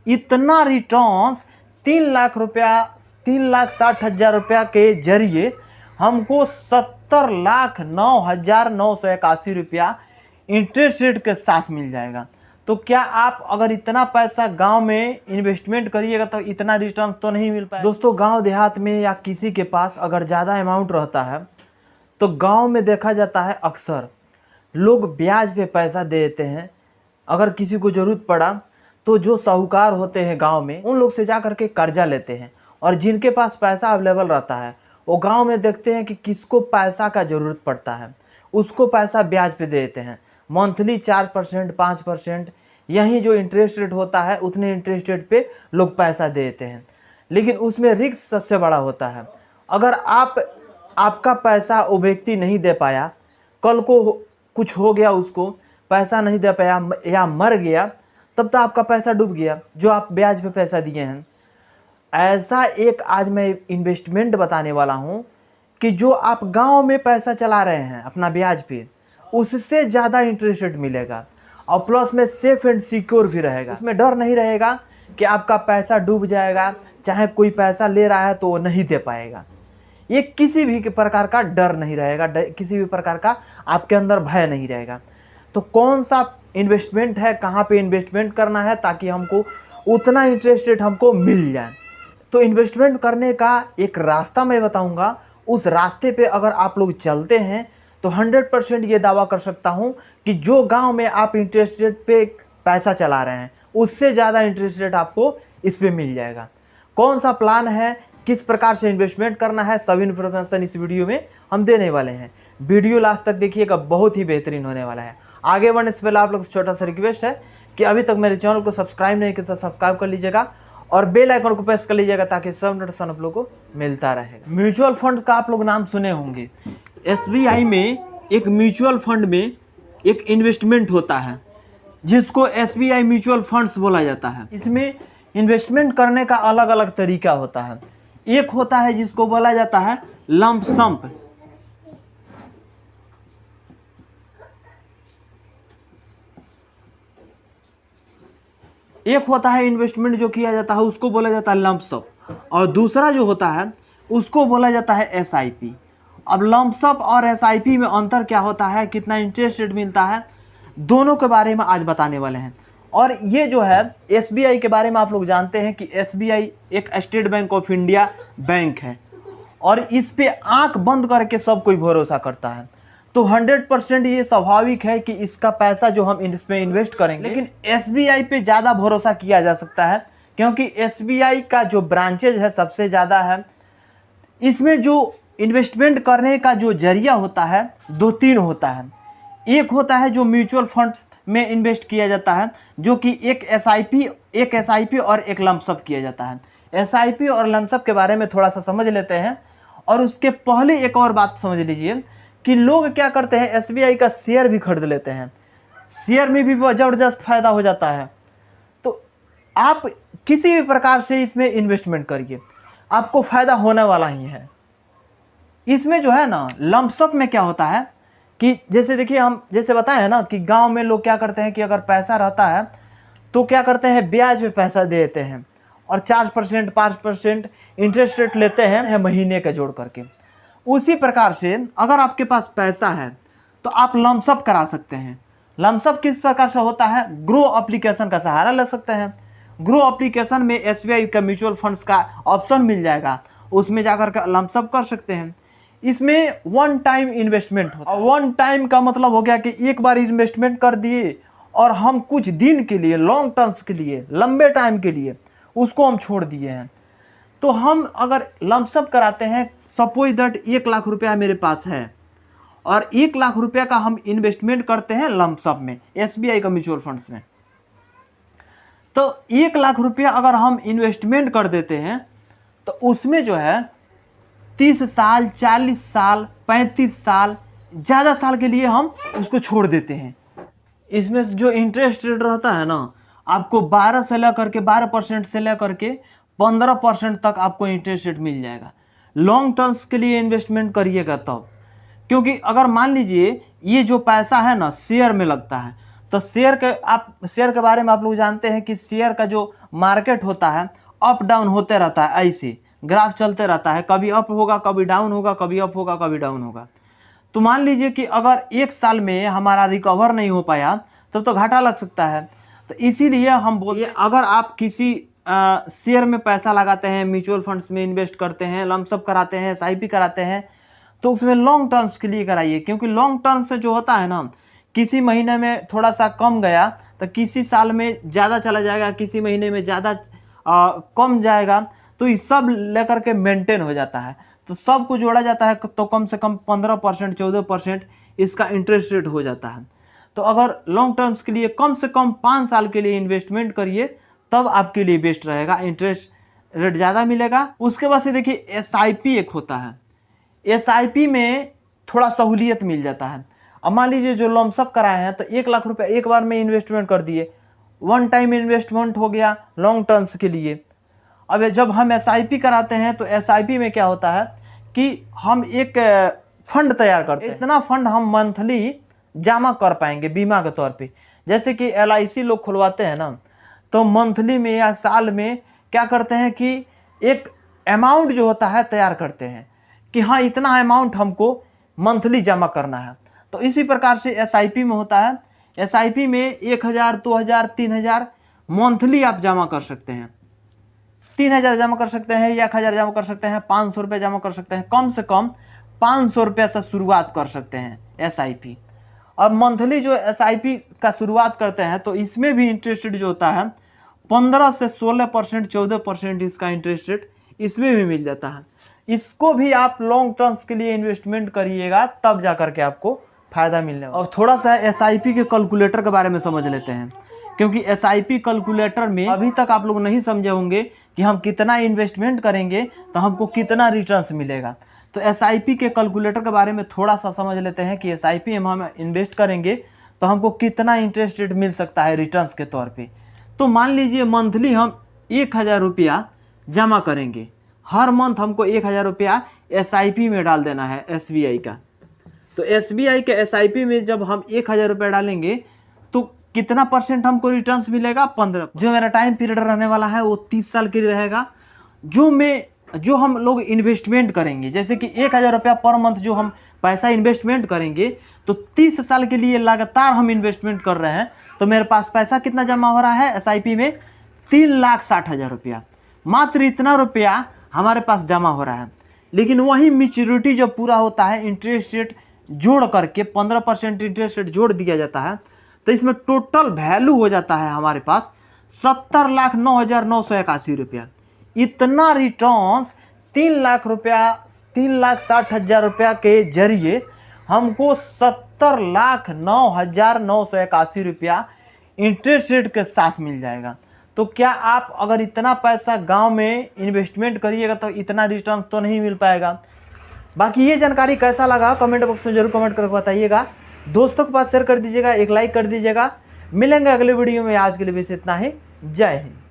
इतना रिटर्न्स 3,60,000 रुपया के जरिए हमको 70,09,981 रुपया इंटरेस्ट रेट के साथ मिल जाएगा। तो क्या आप अगर इतना पैसा गांव में इन्वेस्टमेंट करिएगा तो इतना रिटर्न तो नहीं मिल पाएगा। दोस्तों, गांव देहात में या किसी के पास अगर ज़्यादा अमाउंट रहता है तो गांव में देखा जाता है अक्सर लोग ब्याज पे पैसा दे देते हैं। अगर किसी को ज़रूरत पड़ा तो जो साहूकार होते हैं गांव में, उन लोग से जा कर के कर्जा लेते हैं, और जिनके पास पैसा अवेलेबल रहता है वो गांव में देखते हैं कि किसको पैसा का ज़रूरत पड़ता है, उसको पैसा ब्याज पे दे देते हैं। मंथली 4% 5% यही जो इंटरेस्ट रेट होता है उतने इंटरेस्ट रेट पे लोग पैसा दे देते हैं। लेकिन उसमें रिस्क सबसे बड़ा होता है। अगर आपका पैसा वो व्यक्ति नहीं दे पाया, कल को कुछ हो गया, उसको पैसा नहीं दे पाया या मर गया, तब तो आपका पैसा डूब गया जो आप ब्याज पे पैसा दिए हैं। ऐसा एक आज मैं इन्वेस्टमेंट बताने वाला हूँ कि जो आप गांव में पैसा चला रहे हैं अपना ब्याज पे, उससे ज़्यादा इंटरेस्ट रेट मिलेगा और प्लस में सेफ एंड सिक्योर भी रहेगा। इसमें डर नहीं रहेगा कि आपका पैसा डूब जाएगा, चाहे कोई पैसा ले रहा है तो वो नहीं दे पाएगा। ये किसी भी प्रकार का डर नहीं रहेगा, किसी भी प्रकार का आपके अंदर भय नहीं रहेगा। तो कौन सा इन्वेस्टमेंट है, कहाँ पे इन्वेस्टमेंट करना है ताकि हमको उतना इंटरेस्ट रेट हमको मिल जाए। तो इन्वेस्टमेंट करने का एक रास्ता मैं बताऊँगा। उस रास्ते पे अगर आप लोग चलते हैं तो 100% ये दावा कर सकता हूँ कि जो गांव में आप इंटरेस्ट रेट पे पैसा चला रहे हैं उससे ज़्यादा इंटरेस्ट रेट आपको इस पे मिल जाएगा। कौन सा प्लान है, किस प्रकार से इन्वेस्टमेंट करना है, सभी इन्फॉर्मेशन इस वीडियो में हम देने वाले हैं। वीडियो लास्ट तक देखिएगा, बहुत ही बेहतरीन होने वाला है। आगे बढ़ने से पहले आप लोग छोटा सा रिक्वेस्ट है कि अभी तक मेरे चैनल को सब्सक्राइब नहीं किया तो सब्सक्राइब कर लीजिएगा और बेल आइकन को प्रेस कर लीजिएगा ताकि सब नोटिफिकेशन आप लोग को मिलता रहेगा। म्यूचुअल फंड का आप लोग नाम सुने होंगे। SBI में एक म्यूचुअल फंड में एक इन्वेस्टमेंट होता है जिसको SBI म्यूचुअल फंड्स बोला जाता है। इसमें इन्वेस्टमेंट करने का अलग अलग तरीका होता है। एक होता है जिसको बोला जाता है लंप सम, एक होता है इन्वेस्टमेंट जो किया जाता है उसको बोला जाता है लंप सम, और दूसरा जो होता है उसको बोला जाता है SIP। अब लंप सम और SIP में अंतर क्या होता है, कितना इंटरेस्ट रेट मिलता है, दोनों के बारे में आज बताने वाले हैं। और ये जो है SBI के बारे में आप लोग जानते हैं कि SBI एक state bank of India bank है और इस पे आंख बंद करके सब कोई भरोसा करता है। तो 100% ये स्वाभाविक है कि इसका पैसा जो हम इसमें इन्वेस्ट करेंगे, लेकिन SBI पे ज़्यादा भरोसा किया जा सकता है क्योंकि SBI का जो ब्रांचेज है सबसे ज़्यादा है। इसमें जो इन्वेस्टमेंट करने का जो जरिया होता है 2-3 होता है। एक होता है जो म्यूचुअल फंड्स में इन्वेस्ट किया जाता है जो कि एक SIP और एक लंप सम किया जाता है। SIP और लंप सम के बारे में थोड़ा सा समझ लेते हैं। और उसके पहले एक और बात समझ लीजिए कि लोग क्या करते हैं, SBI का शेयर भी खरीद लेते हैं। शेयर में भी ज़बरदस्त फायदा हो जाता है। तो आप किसी भी प्रकार से इसमें इन्वेस्टमेंट करिए, आपको फ़ायदा होने वाला ही है। इसमें जो है ना लंप सम में क्या होता है कि जैसे देखिए, हम जैसे बताए हैं ना कि गांव में लोग क्या करते हैं कि अगर पैसा रहता है तो क्या करते हैं, ब्याज पे पैसा दे देते हैं और 4% 5% इंटरेस्ट रेट लेते हैं महीने का जोड़ करके। उसी प्रकार से अगर आपके पास पैसा है तो आप लंप सम करा सकते हैं। लंप सम किस प्रकार से होता है, ग्रो एप्लीकेशन का सहारा ले सकते हैं। ग्रो एप्लीकेशन में SBI का म्यूचुअल फंड्स का ऑप्शन मिल जाएगा, उसमें जाकर के लंप सम कर सकते हैं। इसमें वन टाइम इन्वेस्टमेंट होता है। वन टाइम का मतलब हो गया कि एक बार इन्वेस्टमेंट कर दिए और हम कुछ दिन के लिए, लॉन्ग टर्म्स के लिए, लंबे टाइम के लिए उसको हम छोड़ दिए हैं। तो हम अगर लंप सम कराते हैं, सपोज दैट 1 लाख रुपया मेरे पास है और 1 लाख रुपया का हम इन्वेस्टमेंट करते हैं लंप सम में SBI का म्यूचुअल फंड्स में, तो 1 लाख रुपया अगर हम इन्वेस्टमेंट कर देते हैं तो उसमें जो है 30 साल 40 साल 35 साल ज़्यादा साल के लिए हम उसको छोड़ देते हैं। इसमें जो इंटरेस्ट रेट रहता है ना, आपको 12 से लेकर के 12% से लेकर के 15% तक आपको इंटरेस्ट रेट मिल जाएगा। लॉन्ग टर्म्स के लिए इन्वेस्टमेंट करिएगा तब, क्योंकि अगर मान लीजिए ये जो पैसा है ना शेयर में लगता है, तो शेयर के बारे में आप लोग जानते हैं कि शेयर का जो मार्केट होता है अप डाउन होते रहता है, ऐसे ग्राफ चलते रहता है, कभी अप होगा कभी डाउन होगा, कभी अप होगा कभी डाउन होगा। तो मान लीजिए कि अगर एक साल में हमारा रिकवर नहीं हो पाया तब तो घाटा लग सकता है। तो इसीलिए हम बोलिए अगर आप किसी शेयर में पैसा लगाते हैं, म्यूचुअल फंड्स में इन्वेस्ट करते हैं, लमसम कराते हैं, SIP कराते हैं, तो उसमें लॉन्ग टर्म्स के लिए कराइए। क्योंकि लॉन्ग टर्म से जो होता है ना, किसी महीने में थोड़ा सा कम गया तो किसी साल में ज़्यादा चला जाएगा, किसी महीने में ज़्यादा कम जाएगा, तो ये सब लेकर के मेंटेन हो जाता है। तो सब को जोड़ा जाता है तो कम से कम 15% 14% इसका इंटरेस्ट रेट हो जाता है। तो अगर लॉन्ग टर्म्स के लिए कम से कम 5 साल के लिए इन्वेस्टमेंट करिए तब आपके लिए बेस्ट रहेगा, इंटरेस्ट रेट ज़्यादा मिलेगा। उसके बाद से देखिए SIP एक होता है, SIP में थोड़ा सहूलियत मिल जाता है। अब मान लीजिए जो लमसम कराए हैं तो 1 लाख रुपये एक बार में इन्वेस्टमेंट कर दिए, वन टाइम इन्वेस्टमेंट हो गया लॉन्ग टर्म्स के लिए। अब जब हम SIP कराते हैं तो SIP में क्या होता है कि हम एक फंड तैयार करते हैं, इतना फंड हम मंथली जमा कर पाएंगे बीमा के तौर पे। जैसे कि LIC लोग खुलवाते हैं ना, तो मंथली में या साल में क्या करते हैं कि एक अमाउंट जो होता है तैयार करते हैं कि हाँ इतना अमाउंट हमको मंथली जमा करना है। तो इसी प्रकार से SIP में होता है, SIP में 1000 2000 3000 मंथली आप जमा कर सकते हैं, 3000 जमा कर सकते हैं, 1000 जमा कर सकते हैं, 500 रुपये जमा कर सकते हैं। कम से कम 500 रुपये से शुरुआत कर सकते हैं SIP। अब मंथली जो SIP का शुरुआत करते हैं तो इसमें भी इंटरेस्ट रेट जो होता है 15 से 16% 14% इसका इंटरेस्ट रेट इसमें भी मिल जाता है। इसको भी आप लॉन्ग टर्म्स के लिए इन्वेस्टमेंट करिएगा तब जा करके आपको फ़ायदा मिलने वाला। अब थोड़ा सा SIP के कैलकुलेटर के बारे में समझ लेते हैं, क्योंकि SIP कैलकुलेटर में अभी तक आप लोग नहीं समझे होंगे कि हम कितना इन्वेस्टमेंट करेंगे तो हमको कितना रिटर्न्स मिलेगा। तो SIP के कैलकुलेटर के बारे में थोड़ा सा समझ लेते हैं कि SIP में हम इन्वेस्ट करेंगे तो हमको कितना इंटरेस्ट रेट मिल सकता है रिटर्न्स के तौर पे। तो मान लीजिए मंथली हम 1000 रुपया जमा करेंगे, हर मंथ हमको 1000 रुपया SIP में डाल देना है SBI का। तो SBI के SIP में जब हम 1000 रुपया डालेंगे तो कितना परसेंट हमको रिटर्न्स मिलेगा? 15। जो मेरा टाइम पीरियड रहने वाला है वो 30 साल के लिए रहेगा। जो हम लोग इन्वेस्टमेंट करेंगे, जैसे कि 1000 रुपया पर मंथ जो हम पैसा इन्वेस्टमेंट करेंगे तो 30 साल के लिए लगातार हम इन्वेस्टमेंट कर रहे हैं, तो मेरे पास पैसा कितना जमा हो रहा है SIP में? 3,60,000 रुपया। मात्र इतना रुपया हमारे पास जमा हो रहा है। लेकिन वही मैच्योरिटी जब पूरा होता है, इंटरेस्ट रेट जोड़ करके 15% इंटरेस्ट रेट जोड़ दिया जाता है, तो इसमें टोटल वैल्यू हो जाता है हमारे पास 70,09,981 रुपया। इतना रिटर्न्स 3 लाख रुपया 3,60,000 रुपया के जरिए हमको 70,09,981 रुपया इंटरेस्ट रेट के साथ मिल जाएगा। तो क्या आप अगर इतना पैसा गांव में इन्वेस्टमेंट करिएगा तो इतना रिटर्न तो नहीं मिल पाएगा। बाकी ये जानकारी कैसा लगा कमेंट बॉक्स में जरूर कमेंट करके बताइएगा, दोस्तों के पास शेयर कर दीजिएगा, एक लाइक कर दीजिएगा। मिलेंगे अगले वीडियो में, आज के लिए बस इतना ही। जय हिंद।